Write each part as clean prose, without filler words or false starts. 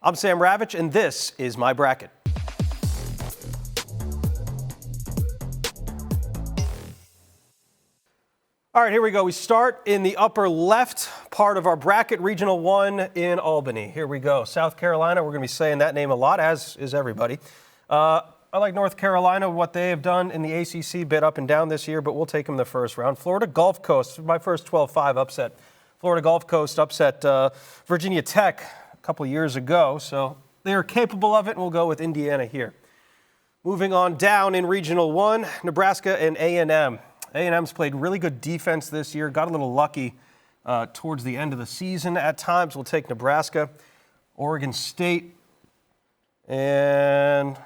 I'm Sam Ravech, and this is my bracket. All right, here we go. We start in the upper left part of our bracket, Regional 1 in Albany. Here we go. South Carolina, we're going to be saying that name a lot, as is everybody. I like North Carolina, what they have done in the ACC, bit up and down this year, but we'll take them in the first round. Florida Gulf Coast, my first 12-5 upset. Florida Gulf Coast upset Virginia Tech a couple years ago, so they are capable of it, and we'll go with Indiana here. Moving on down in Regional 1, Nebraska and A&M. A&M's played really good defense this year, got a little lucky towards the end of the season at times. We'll take Nebraska, Oregon State, and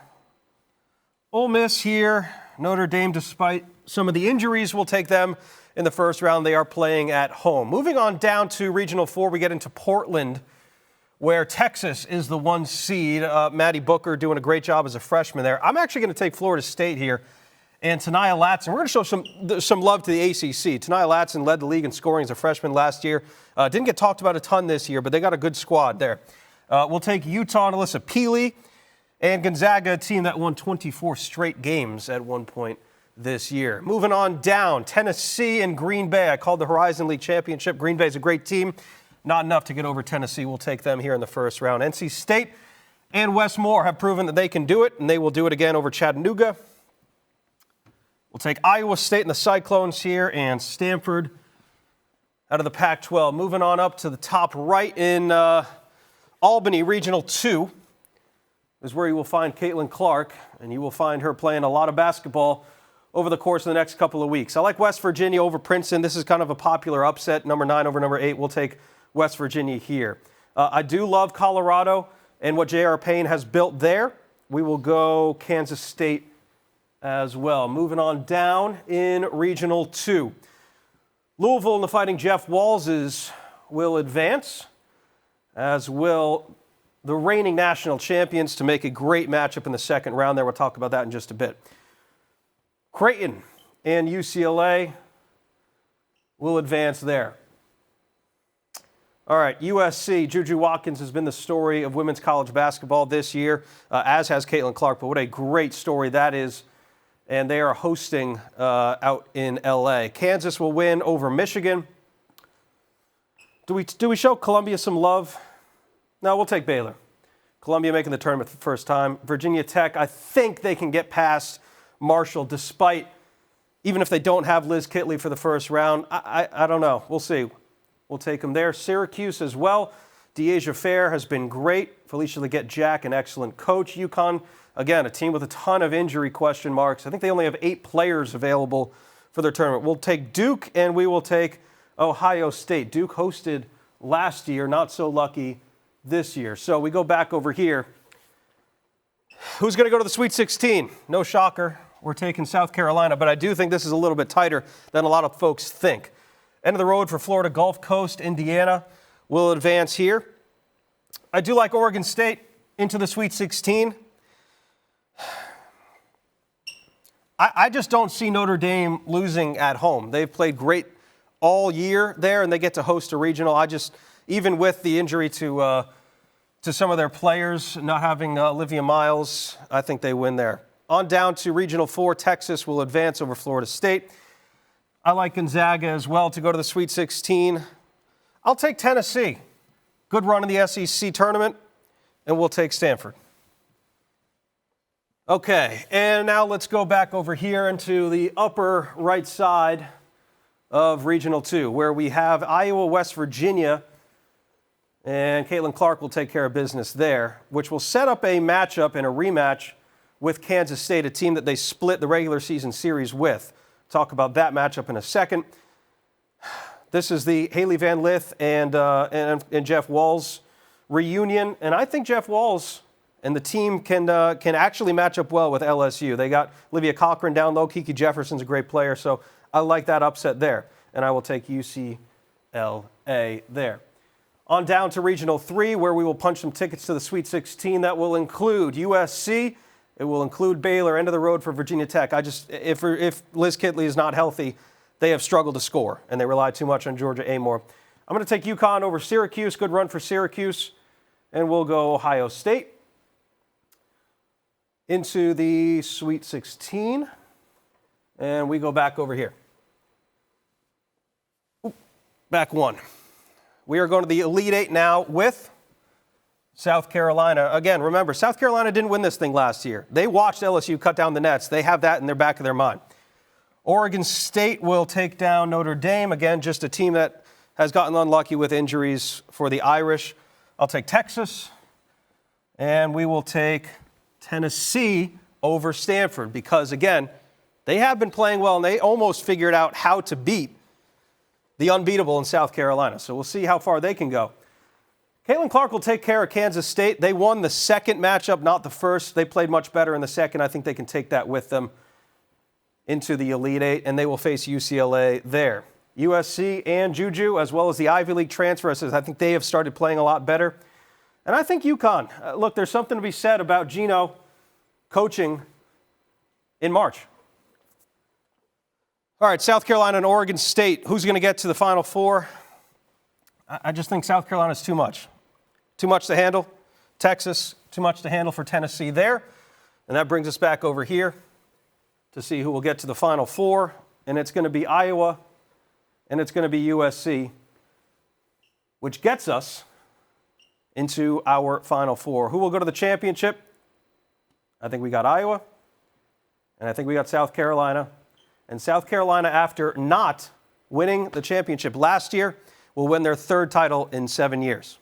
Ole Miss here. Notre Dame, despite some of the injuries, we'll take them in the first round. They are playing at home. Moving on down to Regional 4, we get into Portland, where Texas is the 1 seed. Maddie Booker doing a great job as a freshman there. I'm actually going to take Florida State here. And Tania Latson, we're going to show some love to the ACC. Tania Latson led the league in scoring as a freshman last year. Didn't get talked about a ton this year, but they got a good squad there. We'll take Utah and Alyssa Peely, and Gonzaga, a team that won 24 straight games at one point this year. Moving on down, Tennessee and Green Bay. I called the Horizon League Championship. Green Bay's a great team. Not enough to get over Tennessee. We'll take them here in the first round. NC State and Wes Moore have proven that they can do it, and they will do it again over Chattanooga. We'll take Iowa State and the Cyclones here, and Stanford out of the Pac-12. Moving on up to the top right in Albany, Regional 2, is where you will find Caitlin Clark, and you will find her playing a lot of basketball over the course of the next couple of weeks. I like West Virginia over Princeton. This is kind of a popular upset, number 9 over number 8. We'll take West Virginia here. I do love Colorado and what J.R. Payne has built there. We will go Kansas State as well. Moving on down in Regional 2. Louisville and the Fighting Jeff Wallses will advance, as will the reigning national champions, to make a great matchup in the second round there. We'll talk about that in just a bit. Creighton and UCLA will advance there. All right, USC, JuJu Watkins has been the story of women's college basketball this year, as has Caitlin Clark, but what a great story that is. And they are hosting out in L.A. Kansas will win over Michigan. Do we show Columbia some love? No, we'll take Baylor. Columbia making the tournament for the first time. Virginia Tech, I think they can get past Marshall, despite, even if they don't have Liz Kitley for the first round. I don't know. We'll see. We'll take them there. Syracuse as well. Deasia Fair has been great. Felicia Leggett-Jack, an excellent coach. UConn, again, a team with a ton of injury question marks. I think they only have 8 players available for their tournament. We'll take Duke, and we will take Ohio State. Duke hosted last year, not so lucky this year. So we go back over here. Who's going to go to the Sweet 16? No shocker. We're taking South Carolina, but I do think this is a little bit tighter than a lot of folks think. End of the road for Florida Gulf Coast. Indiana will advance here. I do like Oregon State into the Sweet 16. I just don't see Notre Dame losing at home. They've played great all year there, and they get to host a regional. Even with the injury to some of their players, not having Olivia Miles, I think they win there. On down to Regional 4, Texas will advance over Florida State. I like Gonzaga as well to go to the Sweet 16. I'll take Tennessee. Good run in the SEC tournament, and we'll take Stanford. Okay, and now let's go back over here into the upper right side of Regional 2, where we have Iowa, West Virginia, and Caitlin Clark will take care of business there, which will set up a matchup and a rematch with Kansas State, a team that they split the regular season series with. Talk about that matchup in a second. This is the Haley Van Lith and Jeff Walls reunion, and I think Jeff Walls and the team can actually match up well with LSU. They got Olivia Cochran down low. Kiki Jefferson's a great player, so I like that upset there, and I will take UCLA there. On down to Regional 3, where we will punch some tickets to the Sweet 16. That will include USC. It will include Baylor. End of the road for Virginia Tech. If Liz Kitley is not healthy, they have struggled to score, and they rely too much on Georgia Amore. I'm going to take UConn over Syracuse. Good run for Syracuse. and we'll go Ohio State into the Sweet 16, and we go back over here. Back one. We are going to the Elite Eight now with South Carolina. Again, remember, South Carolina didn't win this thing last year. They watched LSU cut down the nets. They have that in their back of their mind. Oregon State will take down Notre Dame. Again, just a team that has gotten unlucky with injuries for the Irish. I'll take Texas, and we will take Tennessee over Stanford because, again, they have been playing well, and they almost figured out how to beat the unbeatable in South Carolina. So we'll see how far they can go. Caitlin Clark will take care of Kansas State. They won the second matchup, not the first. They played much better in the second. I think they can take that with them into the Elite Eight, and they will face UCLA there. USC and JuJu, as well as the Ivy League transfers, I think they have started playing a lot better. And I think UConn. Look, there's something to be said about Gino coaching in March. All right, South Carolina and Oregon State. Who's going to get to the Final Four? I just think South Carolina's too much. Too much to handle. Texas, too much to handle for Tennessee there. And that brings us back over here to see who will get to the Final Four. And it's going to be Iowa, and it's going to be USC, which gets us into our Final Four. Who will go to the championship? I think we got Iowa, and I think we got South Carolina. And South Carolina, after not winning the championship last year, will win their third title in 7 years.